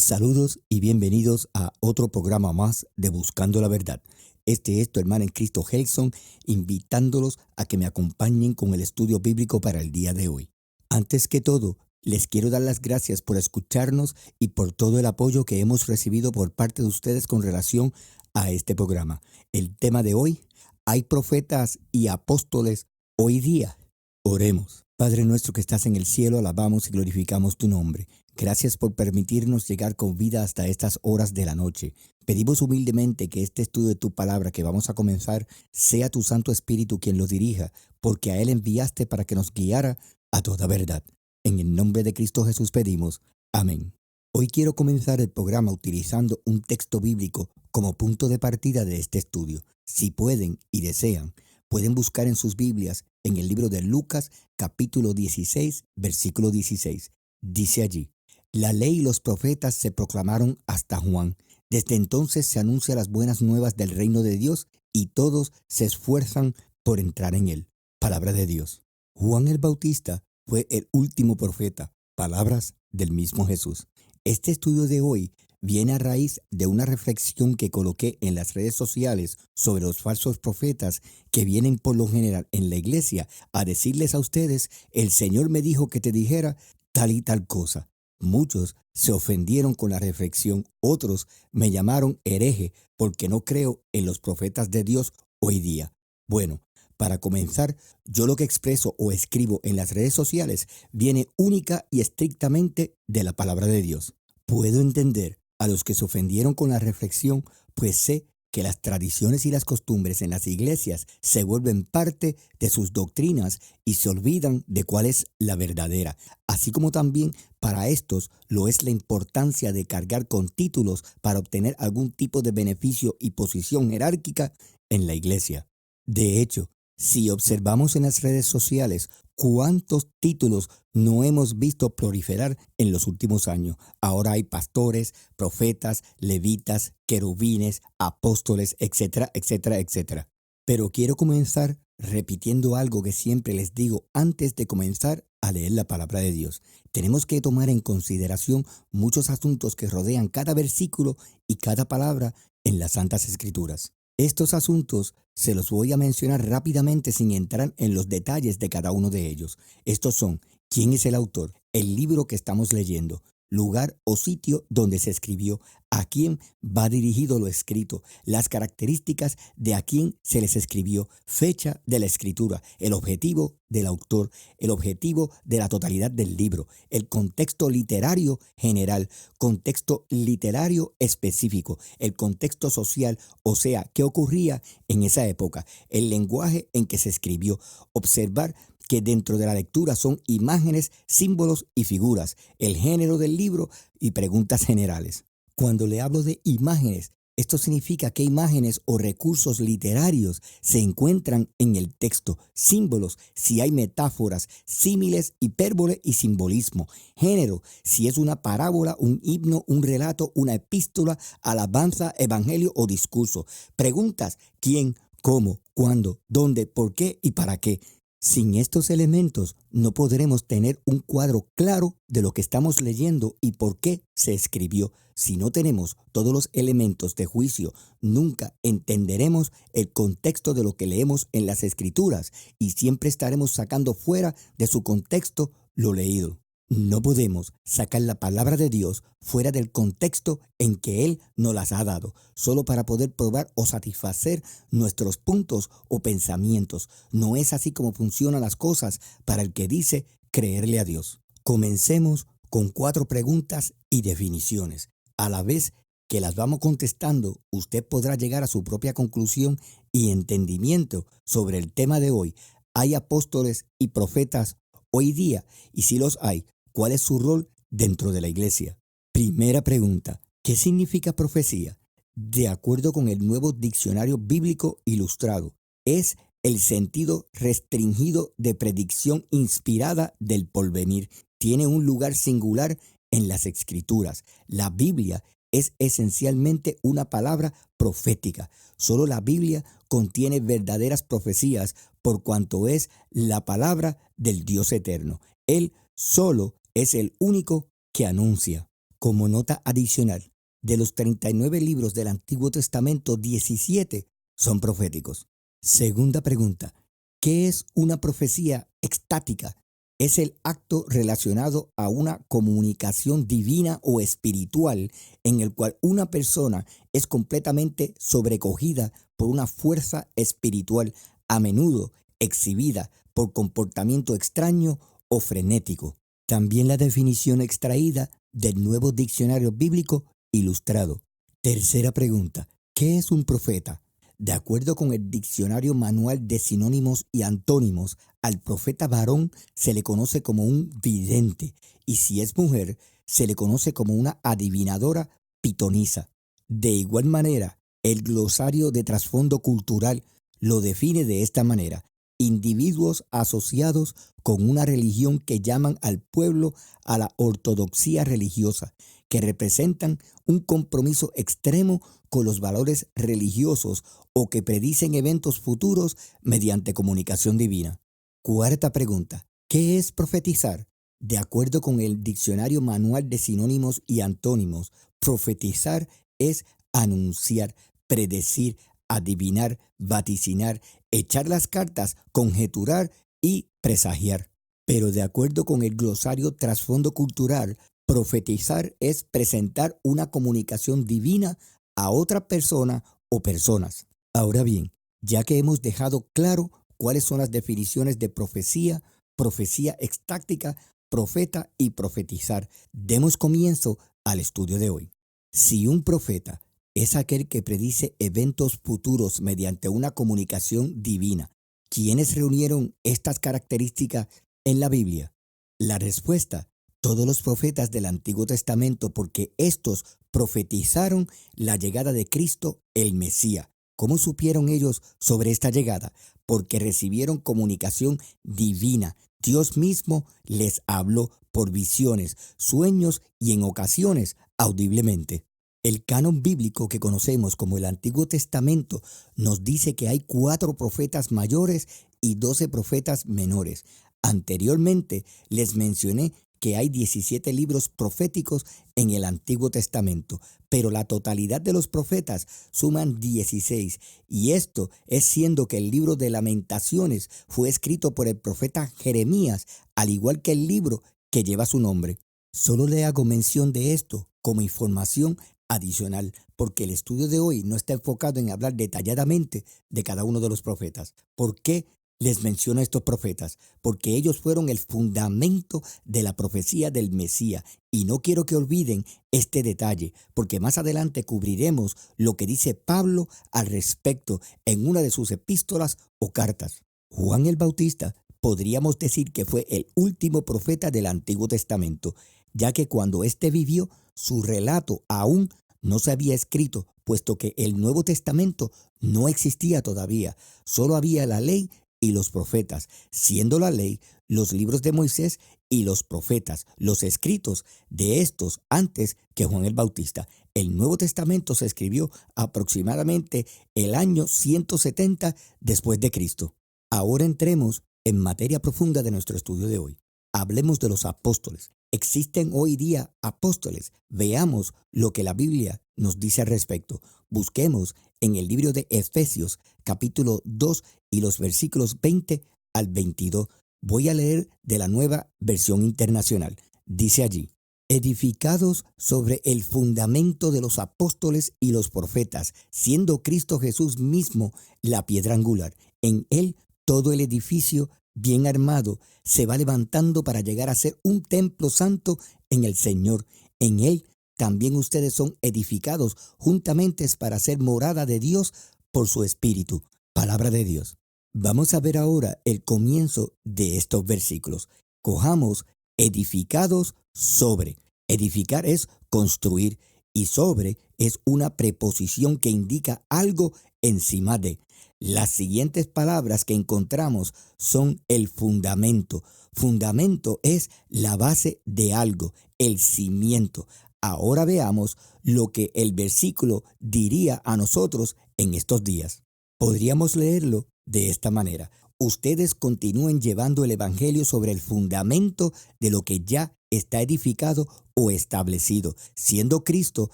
Saludos y bienvenidos a otro programa más de Buscando la Verdad. Este es tu hermano en Cristo Helson, invitándolos a que me acompañen con el estudio bíblico para el día de hoy. Antes que todo, les quiero dar las gracias por escucharnos y por todo el apoyo que hemos recibido por parte de ustedes con relación a este programa. El tema de hoy: ¿hay profetas y apóstoles hoy día? Oremos. Padre nuestro que estás en el cielo, alabamos y glorificamos tu nombre. Gracias por permitirnos llegar con vida hasta estas horas de la noche. Pedimos humildemente que este estudio de tu palabra que vamos a comenzar sea tu Santo Espíritu quien lo dirija, porque a Él enviaste para que nos guiara a toda verdad. En el nombre de Cristo Jesús pedimos. Amén. Hoy quiero comenzar el programa utilizando un texto bíblico como punto de partida de este estudio. Si pueden y desean, pueden buscar en sus Biblias en el libro de Lucas, capítulo 16, versículo 16. Dice allí: la ley y los profetas se proclamaron hasta Juan. Desde entonces se anuncian las buenas nuevas del reino de Dios y todos se esfuerzan por entrar en él. Palabra de Dios. Juan el Bautista fue el último profeta. Palabras del mismo Jesús. Este estudio de hoy viene a raíz de una reflexión que coloqué en las redes sociales sobre los falsos profetas que vienen por lo general en la iglesia a decirles a ustedes: el Señor me dijo que te dijera tal y tal cosa. Muchos se ofendieron con la reflexión, otros me llamaron hereje porque no creo en los profetas de Dios hoy día. Bueno, para comenzar, yo lo que expreso o escribo en las redes sociales viene única y estrictamente de la palabra de Dios. Puedo entender a los que se ofendieron con la reflexión, pues sé que las tradiciones y las costumbres en las iglesias se vuelven parte de sus doctrinas y se olvidan de cuál es la verdadera, así como también para estos lo es la importancia de cargar con títulos para obtener algún tipo de beneficio y posición jerárquica en la iglesia. De hecho, si observamos en las redes sociales, ¿cuántos títulos no hemos visto proliferar en los últimos años? Ahora hay pastores, profetas, levitas, querubines, apóstoles, etcétera, etcétera, etcétera. Pero quiero comenzar repitiendo algo que siempre les digo antes de comenzar a leer la palabra de Dios. Tenemos que tomar en consideración muchos asuntos que rodean cada versículo y cada palabra en las Santas Escrituras. Estos asuntos se los voy a mencionar rápidamente sin entrar en los detalles de cada uno de ellos. Estos son: ¿quién es el autor? El libro que estamos leyendo, lugar o sitio donde se escribió, a quién va dirigido lo escrito, las características de a quién se les escribió, fecha de la escritura, el objetivo del autor, el objetivo de la totalidad del libro, el contexto literario general, contexto literario específico, el contexto social, o sea, qué ocurría en esa época, el lenguaje en que se escribió, observar que dentro de la lectura son imágenes, símbolos y figuras, el género del libro y preguntas generales. Cuando le hablo de imágenes, esto significa qué imágenes o recursos literarios se encuentran en el texto, símbolos, si hay metáforas, símiles, hipérbole y simbolismo, género, si es una parábola, un himno, un relato, una epístola, alabanza, evangelio o discurso. Preguntas: ¿quién, cómo, cuándo, dónde, por qué y para qué? Sin estos elementos no podremos tener un cuadro claro de lo que estamos leyendo y por qué se escribió. Si no tenemos todos los elementos de juicio, nunca entenderemos el contexto de lo que leemos en las Escrituras y siempre estaremos sacando fuera de su contexto lo leído. No podemos sacar la palabra de Dios fuera del contexto en que Él nos las ha dado, solo para poder probar o satisfacer nuestros puntos o pensamientos. No es así como funcionan las cosas para el que dice creerle a Dios. Comencemos con 4 preguntas y definiciones. A la vez que las vamos contestando, usted podrá llegar a su propia conclusión y entendimiento sobre el tema de hoy. ¿Hay apóstoles y profetas hoy día? Y si los hay, ¿cuál es su rol dentro de la iglesia? Primera pregunta: ¿qué significa profecía? De acuerdo con el Nuevo Diccionario Bíblico Ilustrado, es el sentido restringido de predicción inspirada del porvenir. Tiene un lugar singular en las Escrituras. La Biblia es esencialmente una palabra profética. Solo la Biblia contiene verdaderas profecías por cuanto es la palabra del Dios eterno. Él solo es el único que anuncia. Como nota adicional, de los 39 libros del Antiguo Testamento, 17 son proféticos. Segunda pregunta, ¿qué es una profecía extática? Es el acto relacionado a una comunicación divina o espiritual en el cual una persona es completamente sobrecogida por una fuerza espiritual, a menudo exhibida por comportamiento extraño o frenético. También la definición extraída del Nuevo Diccionario Bíblico Ilustrado. Tercera pregunta, ¿qué es un profeta? De acuerdo con el Diccionario Manual de Sinónimos y Antónimos, al profeta varón se le conoce como un vidente y si es mujer, se le conoce como una adivinadora pitonisa. De igual manera, el glosario de trasfondo cultural lo define de esta manera: individuos asociados con una religión que llaman al pueblo a la ortodoxia religiosa, que representan un compromiso extremo con los valores religiosos o que predicen eventos futuros mediante comunicación divina. Cuarta pregunta, ¿qué es profetizar? De acuerdo con el Diccionario Manual de Sinónimos y Antónimos, profetizar es anunciar, predecir, adivinar, vaticinar, echar las cartas, conjeturar y presagiar. Pero de acuerdo con el glosario trasfondo cultural, profetizar es presentar una comunicación divina a otra persona o personas. Ahora bien, ya que hemos dejado claro cuáles son las definiciones de profecía, profecía extáctica, profeta y profetizar, demos comienzo al estudio de hoy. Si un profeta es aquel que predice eventos futuros mediante una comunicación divina, ¿quiénes reunieron estas características en la Biblia? La respuesta: todos los profetas del Antiguo Testamento, porque estos profetizaron la llegada de Cristo, el Mesías. ¿Cómo supieron ellos sobre esta llegada? Porque recibieron comunicación divina. Dios mismo les habló por visiones, sueños y en ocasiones audiblemente. El canon bíblico que conocemos como el Antiguo Testamento nos dice que hay 4 profetas mayores y 12 profetas menores. Anteriormente les mencioné que hay 17 libros proféticos en el Antiguo Testamento, pero la totalidad de los profetas suman 16, y esto es siendo que el libro de Lamentaciones fue escrito por el profeta Jeremías, al igual que el libro que lleva su nombre. Solo le hago mención de esto como información adicional, porque el estudio de hoy no está enfocado en hablar detalladamente de cada uno de los profetas. ¿Por qué les menciono a estos profetas? Porque ellos fueron el fundamento de la profecía del Mesías. Y no quiero que olviden este detalle, porque más adelante cubriremos lo que dice Pablo al respecto en una de sus epístolas o cartas. Juan el Bautista podríamos decir que fue el último profeta del Antiguo Testamento, ya que cuando éste vivió, su relato aún no se había escrito, puesto que el Nuevo Testamento no existía todavía. Solo había la ley y los profetas, siendo la ley los libros de Moisés y los profetas, los escritos de estos antes que Juan el Bautista. El Nuevo Testamento se escribió aproximadamente el año 170 después de Cristo. Ahora entremos en materia profunda de nuestro estudio de hoy. Hablemos de los apóstoles. ¿Existen hoy día apóstoles? Veamos lo que la Biblia nos dice al respecto. Busquemos en el libro de Efesios, capítulo 2 y los versículos 20 al 22. Voy a leer de la Nueva Versión Internacional. Dice allí: edificados sobre el fundamento de los apóstoles y los profetas, siendo Cristo Jesús mismo la piedra angular. En él todo el edificio bien armado se va levantando para llegar a ser un templo santo en el Señor. En él también ustedes son edificados juntamente para ser morada de Dios por su Espíritu. Palabra de Dios. Vamos a ver ahora el comienzo de estos versículos. Cojamos edificados sobre. Edificar es construir y sobre es una preposición que indica algo encima de. Las siguientes palabras que encontramos son el fundamento. Fundamento es la base de algo, el cimiento. Ahora veamos lo que el versículo diría a nosotros en estos días. Podríamos leerlo de esta manera: ustedes continúen llevando el evangelio sobre el fundamento de lo que ya está edificado o establecido, siendo Cristo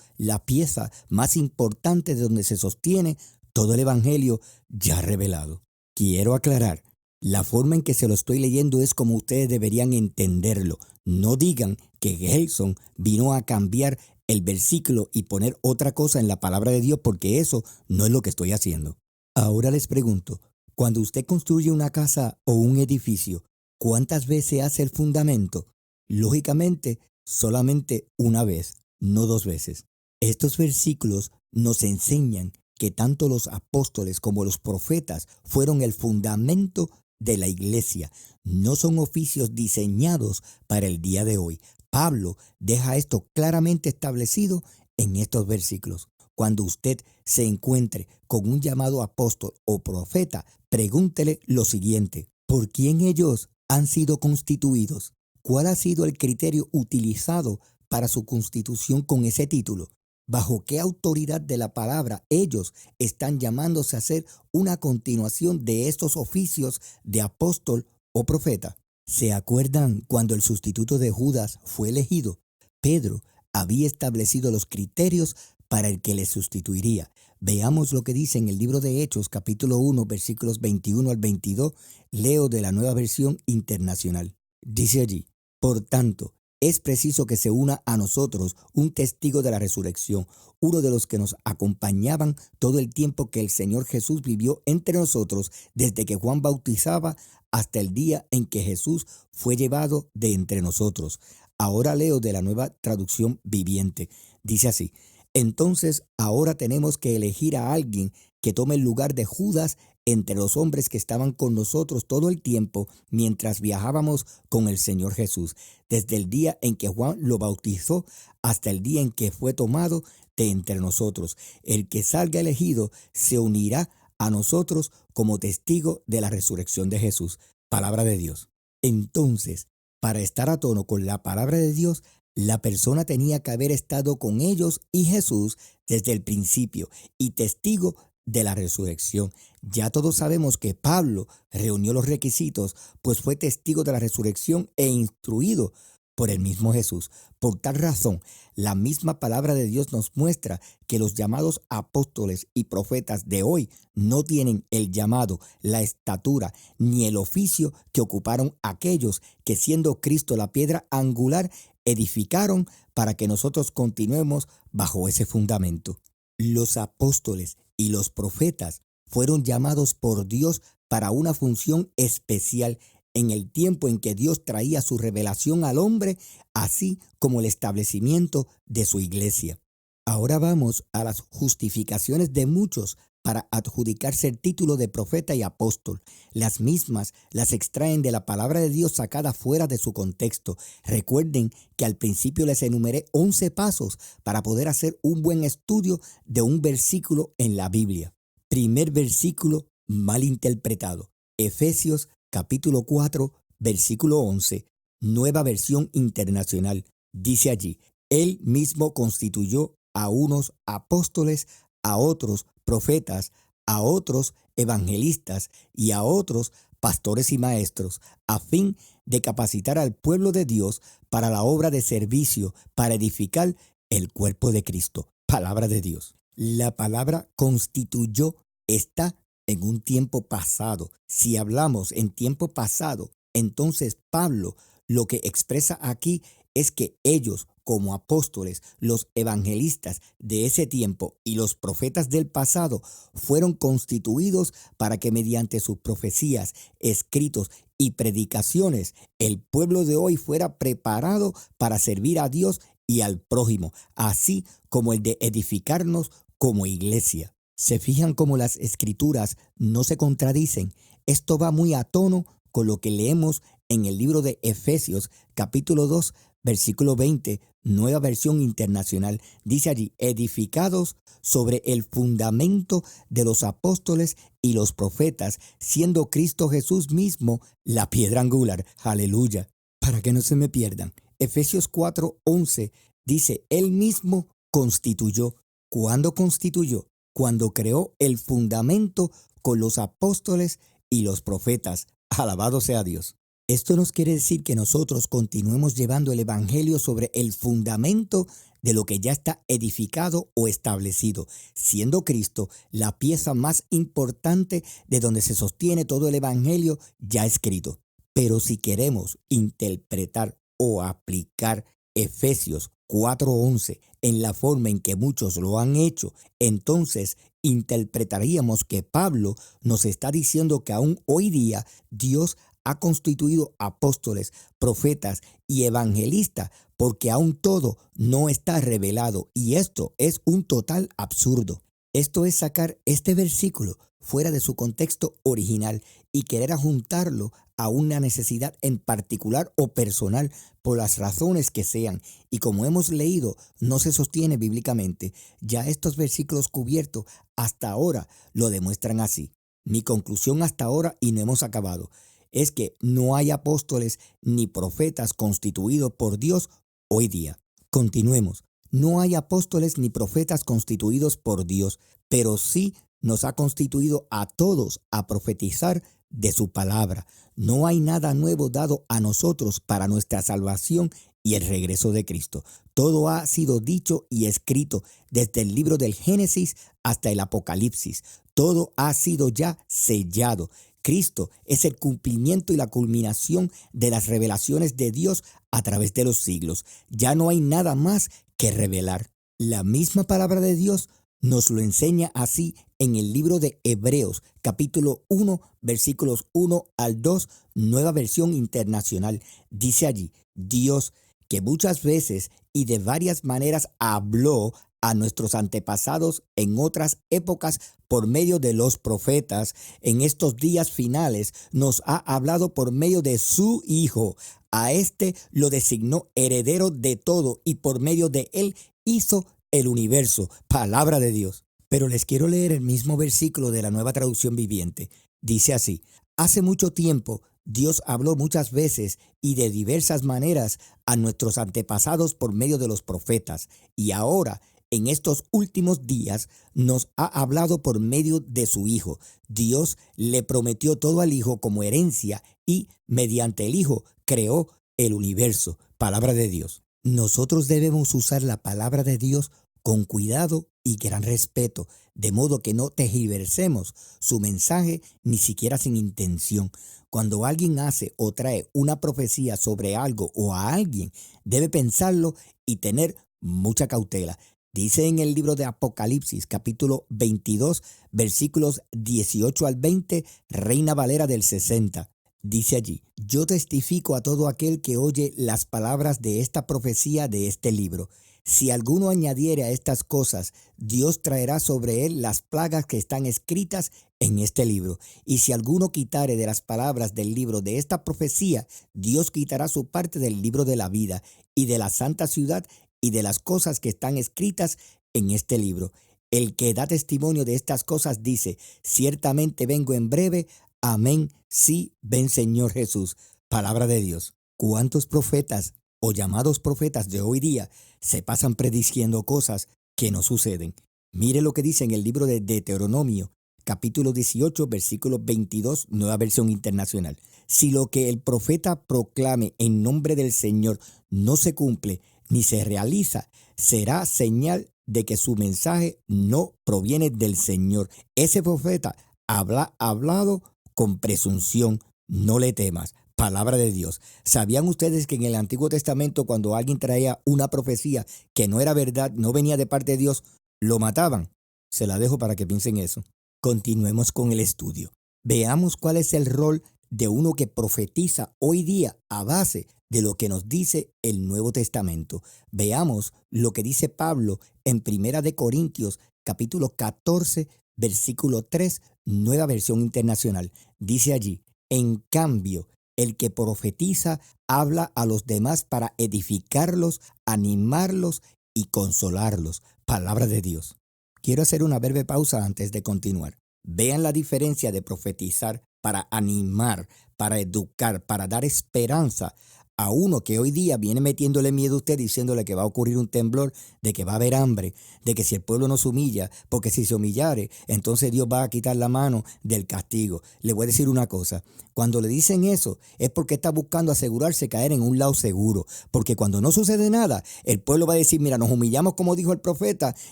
la pieza más importante de donde se sostiene todo el Evangelio ya revelado. Quiero aclarar, la forma en que se lo estoy leyendo es como ustedes deberían entenderlo. No digan que Gelson vino a cambiar el versículo y poner otra cosa en la palabra de Dios, porque eso no es lo que estoy haciendo. Ahora les pregunto, cuando usted construye una casa o un edificio, ¿cuántas veces hace el fundamento? Lógicamente, solamente una vez, no dos veces. Estos versículos nos enseñan que tanto los apóstoles como los profetas fueron el fundamento de la iglesia. No son oficios diseñados para el día de hoy. Pablo deja esto claramente establecido en estos versículos. Cuando usted se encuentre con un llamado apóstol o profeta, pregúntele lo siguiente: ¿por quién ellos han sido constituidos? ¿Cuál ha sido el criterio utilizado para su constitución con ese título? ¿Bajo qué autoridad de la palabra ellos están llamándose a hacer una continuación de estos oficios de apóstol o profeta? ¿Se acuerdan cuando el sustituto de Judas fue elegido? Pedro había establecido los criterios para el que le sustituiría. Veamos lo que dice en el libro de Hechos, capítulo 1, versículos 21 al 22. Leo de la Nueva Versión Internacional. Dice allí: por tanto, es preciso que se una a nosotros un testigo de la resurrección, uno de los que nos acompañaban todo el tiempo que el Señor Jesús vivió entre nosotros, desde que Juan bautizaba hasta el día en que Jesús fue llevado de entre nosotros. Ahora leo de la Nueva Traducción Viviente. Dice así: entonces ahora tenemos que elegir a alguien que tome el lugar de Judas entre los hombres que estaban con nosotros todo el tiempo mientras viajábamos con el Señor Jesús, desde el día en que Juan lo bautizó hasta el día en que fue tomado de entre nosotros. El que salga elegido se unirá a nosotros como testigo de la resurrección de Jesús. Palabra de Dios. Entonces, para estar a tono con la palabra de Dios, la persona tenía que haber estado con ellos y Jesús desde el principio y testigo de la resurrección. Ya todos sabemos que Pablo reunió los requisitos, pues fue testigo de la resurrección e instruido por el mismo Jesús. Por tal razón, la misma palabra de Dios nos muestra que los llamados apóstoles y profetas de hoy no tienen el llamado, la estatura ni el oficio que ocuparon aquellos que, siendo Cristo la piedra angular, edificaron para que nosotros continuemos bajo ese fundamento. Los apóstoles y los profetas fueron llamados por Dios para una función especial en el tiempo en que Dios traía su revelación al hombre, así como el establecimiento de su iglesia. Ahora vamos a las justificaciones de muchos para adjudicarse el título de profeta y apóstol. Las mismas las extraen de la palabra de Dios sacada fuera de su contexto. Recuerden que al principio les enumeré 11 pasos para poder hacer un buen estudio de un versículo en la Biblia. Primer versículo mal interpretado. Efesios capítulo 4, versículo 11, Nueva Versión Internacional. Dice allí: Él mismo constituyó a unos apóstoles, a otros profetas, a otros evangelistas y a otros pastores y maestros, a fin de capacitar al pueblo de Dios para la obra de servicio, para edificar el cuerpo de Cristo. Palabra de Dios. La palabra constituyó está en un tiempo pasado. Si hablamos en tiempo pasado, entonces Pablo lo que expresa aquí es que ellos, como apóstoles, los evangelistas de ese tiempo y los profetas del pasado, fueron constituidos para que mediante sus profecías, escritos y predicaciones, el pueblo de hoy fuera preparado para servir a Dios y al prójimo, así como el de edificarnos como iglesia. ¿Se fijan cómo las escrituras no se contradicen? Esto va muy a tono con lo que leemos en el libro de Efesios, capítulo 2, versículo 20, Nueva Versión Internacional. Dice allí: edificados sobre el fundamento de los apóstoles y los profetas, siendo Cristo Jesús mismo la piedra angular. Aleluya. Para que no se me pierdan, Efesios 4, 11 dice: Él mismo constituyó. ¿Cuándo constituyó? Cuando creó el fundamento con los apóstoles y los profetas. Alabado sea Dios. Esto nos quiere decir que nosotros continuemos llevando el Evangelio sobre el fundamento de lo que ya está edificado o establecido, siendo Cristo la pieza más importante de donde se sostiene todo el Evangelio ya escrito. Pero si queremos interpretar o aplicar Efesios 4:11 en la forma en que muchos lo han hecho, entonces interpretaríamos que Pablo nos está diciendo que aún hoy día Dios ha constituido apóstoles, profetas y evangelistas porque aún todo no está revelado, y esto es un total absurdo. Esto es sacar este versículo fuera de su contexto original y querer ajuntarlo a una necesidad en particular o personal por las razones que sean. Y como hemos leído, no se sostiene bíblicamente. Ya estos versículos cubiertos hasta ahora lo demuestran así. Mi conclusión hasta ahora, y no hemos acabado, es que no hay apóstoles ni profetas constituidos por Dios hoy día. Continuemos. No hay apóstoles ni profetas constituidos por Dios, pero sí nos ha constituido a todos a profetizar de su palabra. No hay nada nuevo dado a nosotros para nuestra salvación y el regreso de Cristo. Todo ha sido dicho y escrito desde el libro del Génesis hasta el Apocalipsis. Todo ha sido ya sellado. Cristo es el cumplimiento y la culminación de las revelaciones de Dios a través de los siglos. Ya no hay nada más que revelar. La misma palabra de Dios nos lo enseña así en el libro de Hebreos, capítulo 1, versículos 1 al 2, Nueva Versión Internacional. Dice allí: Dios, que muchas veces y de varias maneras habló a nuestros antepasados en otras épocas por medio de los profetas, en estos días finales nos ha hablado por medio de su Hijo. A éste lo designó heredero de todo y por medio de él hizo el universo. Palabra de Dios. Pero les quiero leer el mismo versículo de la Nueva Traducción Viviente. Dice así: hace mucho tiempo Dios habló muchas veces y de diversas maneras a nuestros antepasados por medio de los profetas, y ahora en estos últimos días nos ha hablado por medio de su Hijo. Dios le prometió todo al Hijo como herencia y mediante el Hijo creó el universo. Palabra de Dios. Nosotros debemos usar la palabra de Dios con cuidado y gran respeto, de modo que no tergiversemos su mensaje ni siquiera sin intención. Cuando alguien hace o trae una profecía sobre algo o a alguien, debe pensarlo y tener mucha cautela. Dice en el libro de Apocalipsis, capítulo 22, versículos 18 al 20, Reina Valera del 60. Dice allí: yo testifico a todo aquel que oye las palabras de esta profecía de este libro. Si alguno añadiere a estas cosas, Dios traerá sobre él las plagas que están escritas en este libro. Y si alguno quitare de las palabras del libro de esta profecía, Dios quitará su parte del libro de la vida y de la santa ciudad y de las cosas que están escritas en este libro. El que da testimonio de estas cosas dice: ciertamente vengo en breve. Amén. Sí, ven Señor Jesús. Palabra de Dios. ¿Cuántos profetas o llamados profetas de hoy día se pasan prediciendo cosas que no suceden? Mire lo que dice en el libro de Deuteronomio, capítulo 18, versículo 22, Nueva Versión Internacional. Si lo que el profeta proclame en nombre del Señor no se cumple ni se realiza, será señal de que su mensaje no proviene del Señor. Ese profeta ha hablado con presunción. No le temas. Palabra de Dios. ¿Sabían ustedes que en el Antiguo Testamento, cuando alguien traía una profecía que no era verdad, no venía de parte de Dios, lo mataban? Se la dejo para que piensen eso. Continuemos con el estudio. Veamos cuál es el rol de uno que profetiza hoy día a base de lo que nos dice el Nuevo Testamento. Veamos lo que dice Pablo en Primera de Corintios, capítulo 14, versículo 3, Nueva Versión Internacional. Dice allí: en cambio, el que profetiza habla a los demás para edificarlos, animarlos y consolarlos. Palabra de Dios. Quiero hacer una breve pausa antes de continuar. Vean la diferencia de profetizar para animar, para educar, para dar esperanza, a uno que hoy día viene metiéndole miedo a usted, diciéndole que va a ocurrir un temblor, de que va a haber hambre, de que si el pueblo no se humilla, porque si se humillare, entonces Dios va a quitar la mano del castigo. Le voy a decir una cosa, cuando le dicen eso es porque está buscando asegurarse caer en un lado seguro, porque cuando no sucede nada, el pueblo va a decir, mira, nos humillamos como dijo el profeta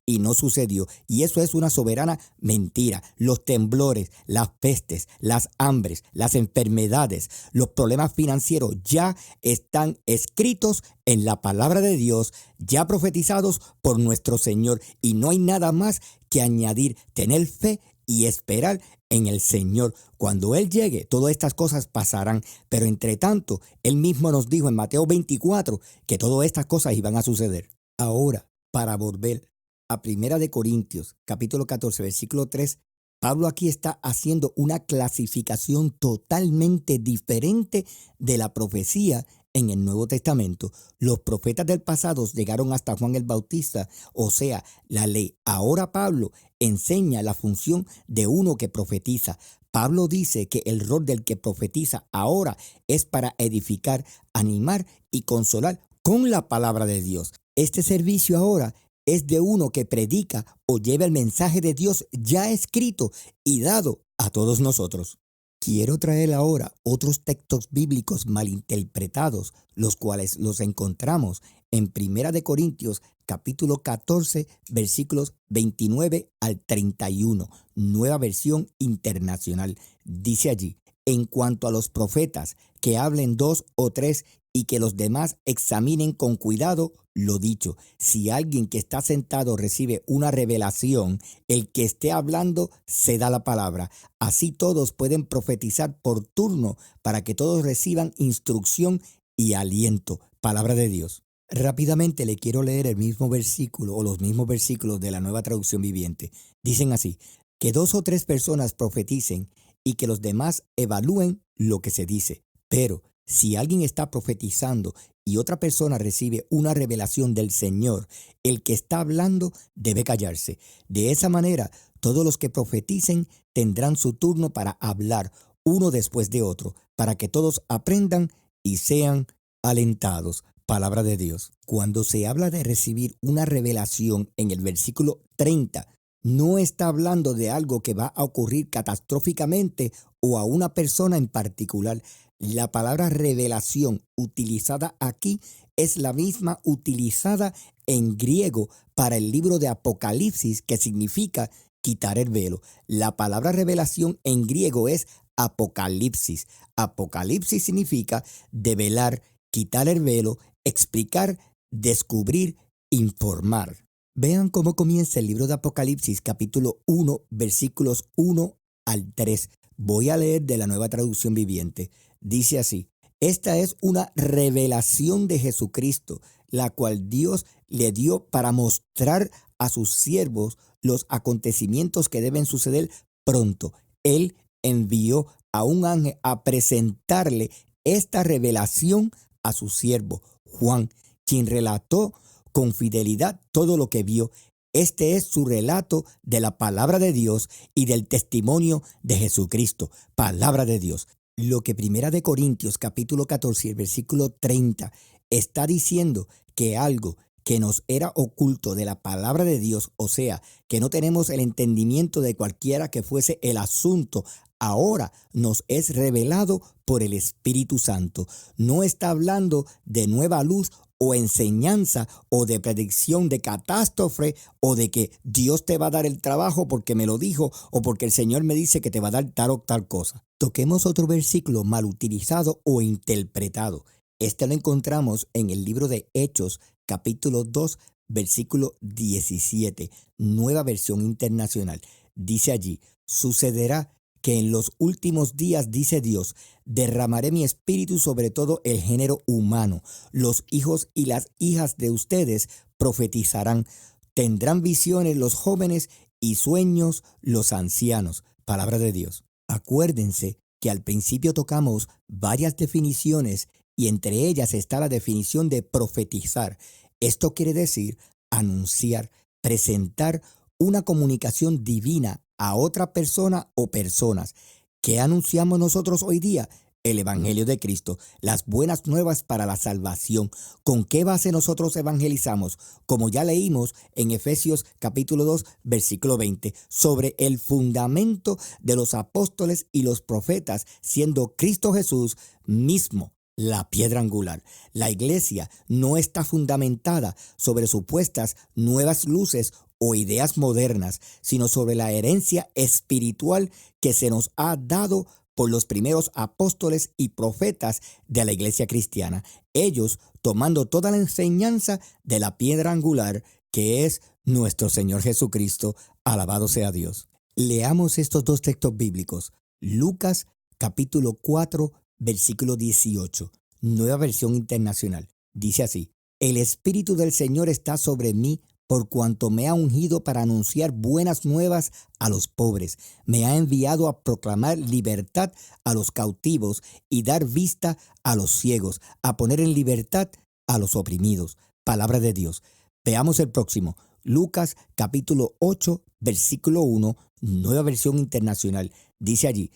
y no sucedió. Y eso es una soberana mentira. Los temblores, las pestes, las hambres, las enfermedades, los problemas financieros ya están escritos en la palabra de Dios, ya profetizados por nuestro Señor. Y no hay nada más que añadir, tener fe y esperar en el Señor. Cuando Él llegue, todas estas cosas pasarán. Pero entre tanto, Él mismo nos dijo en Mateo 24 que todas estas cosas iban a suceder. Ahora, para volver a Primera de Corintios, capítulo 14, versículo 3, Pablo aquí está haciendo una clasificación totalmente diferente de la profecía en el Nuevo Testamento. Los profetas del pasado llegaron hasta Juan el Bautista, o sea, la ley. Ahora Pablo enseña la función de uno que profetiza. Pablo dice que el rol del que profetiza ahora es para edificar, animar y consolar con la palabra de Dios. Este servicio ahora es de uno que predica o lleva el mensaje de Dios ya escrito y dado a todos nosotros. Quiero traer ahora otros textos bíblicos malinterpretados, los cuales los encontramos en Primera de Corintios, capítulo 14, versículos 29 al 31, Nueva Versión Internacional. Dice allí, en cuanto a los profetas, que hablen 2 o 3 y que los demás examinen con cuidado lo dicho. Si alguien que está sentado recibe una revelación, el que esté hablando se da la palabra. Así todos pueden profetizar por turno para que todos reciban instrucción y aliento. Palabra de Dios. Rápidamente le quiero leer el mismo versículo o los mismos versículos de la Nueva Traducción Viviente. Dicen así, que 2 o 3 personas profeticen y que los demás evalúen lo que se dice. Pero si alguien está profetizando y otra persona recibe una revelación del Señor, el que está hablando debe callarse. De esa manera, todos los que profeticen tendrán su turno para hablar uno después de otro, para que todos aprendan y sean alentados. Palabra de Dios. Cuando se habla de recibir una revelación en el versículo 30, no está hablando de algo que va a ocurrir catastróficamente o a una persona en particular. La palabra revelación utilizada aquí es la misma utilizada en griego para el libro de Apocalipsis, que significa quitar el velo. La palabra revelación en griego es apocalipsis. Apocalipsis significa develar, quitar el velo, explicar, descubrir, informar. Vean cómo comienza el libro de Apocalipsis, capítulo 1, versículos 1 al 3. Voy a leer de la Nueva Traducción Viviente. Dice así, esta es una revelación de Jesucristo, la cual Dios le dio para mostrar a sus siervos los acontecimientos que deben suceder pronto. Él envió a un ángel a presentarle esta revelación a su siervo, Juan, quien relató con fidelidad todo lo que vio. Este es su relato de la palabra de Dios y del testimonio de Jesucristo, palabra de Dios. Lo que Primera de Corintios capítulo 14, el versículo 30 está diciendo que algo que nos era oculto de la palabra de Dios, o sea, que no tenemos el entendimiento de cualquiera que fuese el asunto, ahora nos es revelado por el Espíritu Santo. No está hablando de nueva luz o enseñanza o de predicción de catástrofe o de que Dios te va a dar el trabajo porque me lo dijo o porque el Señor me dice que te va a dar tal o tal cosa. Toquemos otro versículo mal utilizado o interpretado. Este lo encontramos en el libro de Hechos, capítulo 2, versículo 17, Nueva Versión Internacional. Dice allí, sucederá que en los últimos días, dice Dios, derramaré mi espíritu sobre todo el género humano. Los hijos y las hijas de ustedes profetizarán. Tendrán visiones los jóvenes y sueños los ancianos. Palabra de Dios. Acuérdense que al principio tocamos varias definiciones y entre ellas está la definición de profetizar. Esto quiere decir anunciar, presentar una comunicación divina a otra persona o personas. ¿Qué anunciamos nosotros hoy día? el Evangelio de Cristo, las buenas nuevas para la salvación. ¿Con qué base nosotros evangelizamos? Como ya leímos en Efesios capítulo 2, versículo 20, sobre el fundamento de los apóstoles y los profetas, siendo Cristo Jesús mismo la piedra angular. La iglesia no está fundamentada sobre supuestas nuevas luces o ideas modernas, sino sobre la herencia espiritual que se nos ha dado por los primeros apóstoles y profetas de la iglesia cristiana. Ellos tomando toda la enseñanza de la piedra angular que es nuestro Señor Jesucristo. Alabado sea Dios. Leamos estos dos textos bíblicos. Lucas capítulo 4, versículo 18, Nueva Versión Internacional. Dice así: el Espíritu del Señor está sobre mí, por cuanto me ha ungido para anunciar buenas nuevas a los pobres. Me ha enviado a proclamar libertad a los cautivos y dar vista a los ciegos, a poner en libertad a los oprimidos. Palabra de Dios. Veamos el próximo. Lucas capítulo 8, versículo 1, Nueva Versión Internacional. Dice allí: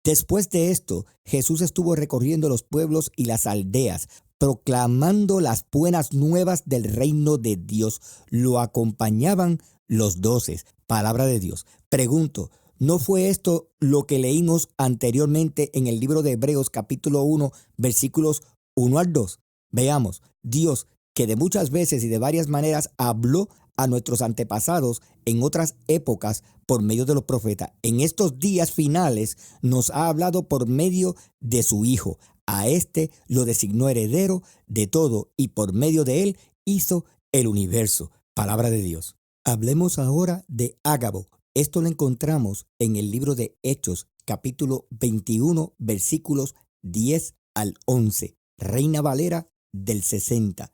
después de esto, Jesús estuvo recorriendo los pueblos y las aldeas, proclamando las buenas nuevas del reino de Dios. Lo acompañaban los 12. Palabra de Dios. Pregunto, ¿no fue esto lo que leímos anteriormente en el libro de Hebreos capítulo 1, versículos 1 al 2? Veamos, Dios, que de muchas veces y de varias maneras habló a nuestros antepasados en otras épocas por medio de los profetas, en estos días finales nos ha hablado por medio de su Hijo. A éste lo designó heredero de todo y por medio de él hizo el universo. Palabra de Dios. Hablemos ahora de Ágabo. Esto lo encontramos en el libro de Hechos, capítulo 21, versículos 10 al 11. Reina Valera del 60.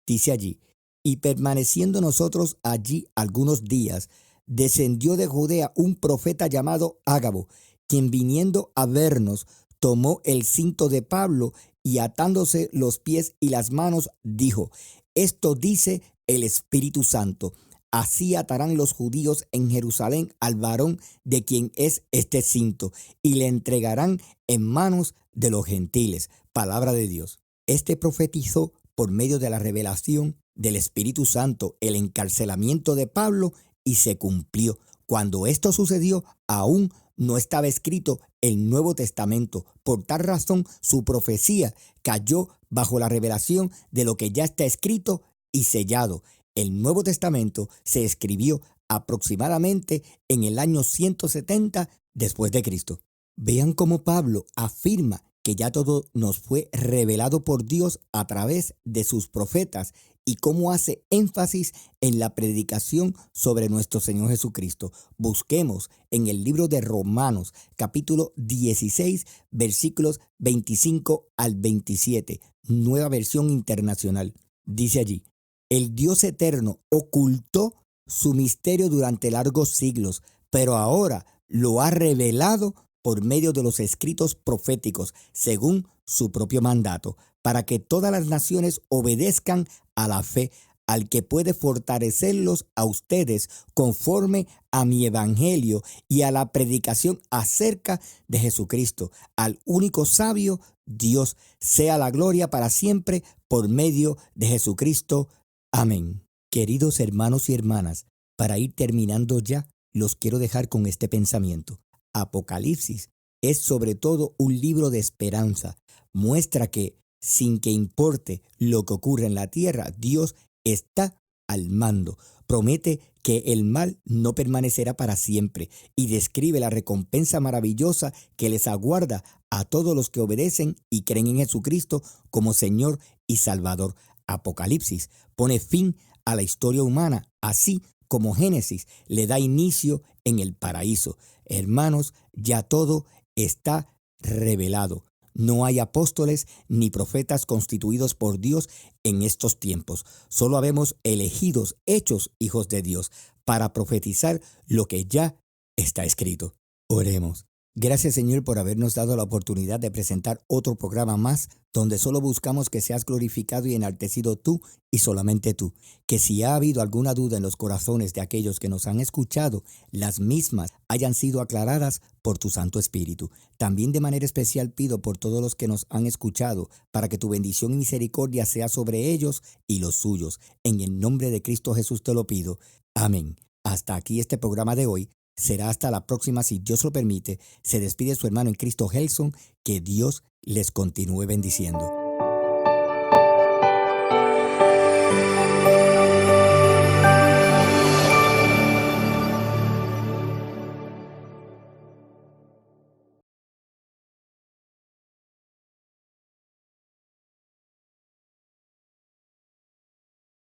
Dice allí: y permaneciendo nosotros allí algunos días, descendió de Judea un profeta llamado Ágabo, quien viniendo a vernos, tomó el cinto de Pablo y atándose los pies y las manos, dijo: esto dice el Espíritu Santo, así atarán los judíos en Jerusalén al varón de quien es este cinto, y le entregarán en manos de los gentiles. Palabra de Dios. Este profetizó por medio de la revelación del Espíritu Santo el encarcelamiento de Pablo y se cumplió. Cuando esto sucedió, aún no estaba escrito el Nuevo Testamento. Por tal razón, su profecía cayó bajo la revelación de lo que ya está escrito y sellado. El Nuevo Testamento se escribió aproximadamente en el año 170 después de Cristo. Vean cómo Pablo afirma que ya todo nos fue revelado por Dios a través de sus profetas y cómo hace énfasis en la predicación sobre nuestro Señor Jesucristo. Busquemos en el libro de Romanos, capítulo 16, versículos 25 al 27, Nueva Versión Internacional. Dice allí: el Dios eterno ocultó su misterio durante largos siglos, pero ahora lo ha revelado por medio de los escritos proféticos, según su propio mandato, para que todas las naciones obedezcan a la fe, al que puede fortalecerlos a ustedes conforme a mi evangelio y a la predicación acerca de Jesucristo. Al único sabio Dios sea la gloria para siempre por medio de Jesucristo. Amén. Queridos hermanos y hermanas, para ir terminando ya, los quiero dejar con este pensamiento. Apocalipsis es sobre todo un libro de esperanza. Muestra que, sin que importe lo que ocurra en la tierra, Dios está al mando. Promete que el mal no permanecerá para siempre y describe la recompensa maravillosa que les aguarda a todos los que obedecen y creen en Jesucristo como Señor y Salvador. Apocalipsis pone fin a la historia humana, así como Génesis le da inicio en el paraíso. Hermanos, ya todo está revelado. No hay apóstoles ni profetas constituidos por Dios en estos tiempos. Solo habemos elegidos, hechos hijos de Dios, para profetizar lo que ya está escrito. Oremos. Gracias, Señor, por habernos dado la oportunidad de presentar otro programa más donde solo buscamos que seas glorificado y enaltecido tú y solamente tú. Que si ha habido alguna duda en los corazones de aquellos que nos han escuchado, las mismas hayan sido aclaradas por tu Santo Espíritu. También de manera especial pido por todos los que nos han escuchado, para que tu bendición y misericordia sea sobre ellos y los suyos. En el nombre de Cristo Jesús te lo pido. Amén. Hasta aquí este programa de hoy. Será hasta la próxima si Dios lo permite. Se despide su hermano en Cristo Gelson. Que Dios les continúe bendiciendo.